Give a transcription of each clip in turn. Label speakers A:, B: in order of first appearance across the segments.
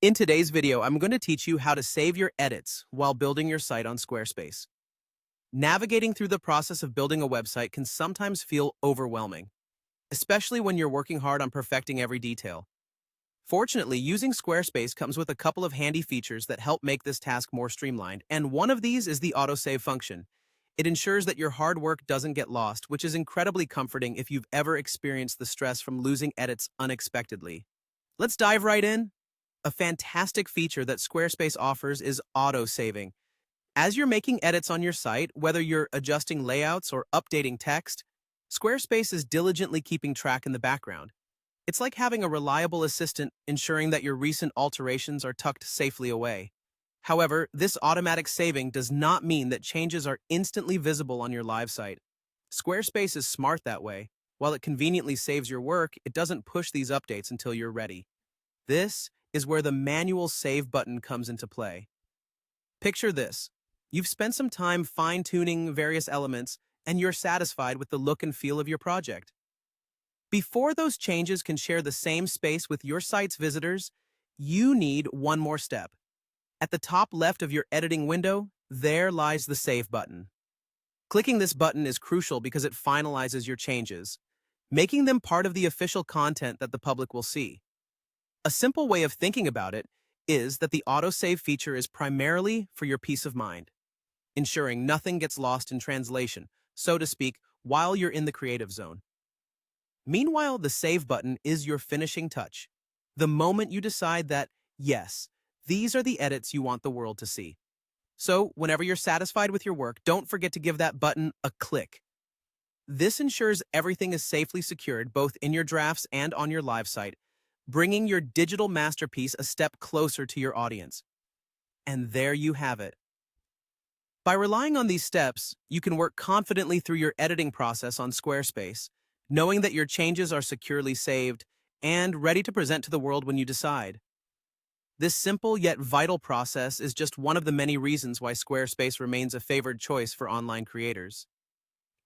A: In today's video, I'm going to teach you how to save your edits while building your site on Squarespace. Navigating through the process of building a website can sometimes feel overwhelming, especially when you're working hard on perfecting every detail. Fortunately, using Squarespace comes with a couple of handy features that help make this task more streamlined, and one of these is the autosave function. It ensures that your hard work doesn't get lost, which is incredibly comforting if you've ever experienced the stress from losing edits unexpectedly. Let's dive right in. A fantastic feature that Squarespace offers is auto-saving. As you're making edits on your site, whether you're adjusting layouts or updating text, Squarespace is diligently keeping track in the background. It's like having a reliable assistant ensuring that your recent alterations are tucked safely away. However, this automatic saving does not mean that changes are instantly visible on your live site. Squarespace is smart that way. While it conveniently saves your work, it doesn't push these updates until you're ready. This is where the manual save button comes into play. Picture this. You've spent some time fine-tuning various elements, and you're satisfied with the look and feel of your project. Before those changes can share the same space with your site's visitors, you need one more step. At the top left of your editing window, there lies the Save button. Clicking this button is crucial because it finalizes your changes, making them part of the official content that the public will see. A simple way of thinking about it is that the autosave feature is primarily for your peace of mind, ensuring nothing gets lost in translation, so to speak, while you're in the creative zone. Meanwhile, the Save button is your finishing touch, the moment you decide that, yes, these are the edits you want the world to see. So, whenever you're satisfied with your work, don't forget to give that button a click. This ensures everything is safely secured both in your drafts and on your live site, bringing your digital masterpiece a step closer to your audience. And there you have it. By relying on these steps, you can work confidently through your editing process on Squarespace, knowing that your changes are securely saved and ready to present to the world when you decide. This simple yet vital process is just one of the many reasons why Squarespace remains a favored choice for online creators.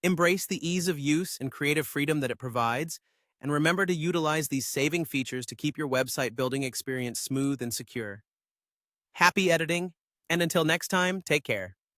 A: Embrace the ease of use and creative freedom that it provides, and remember to utilize these saving features to keep your website building experience smooth and secure. Happy editing, and until next time, take care.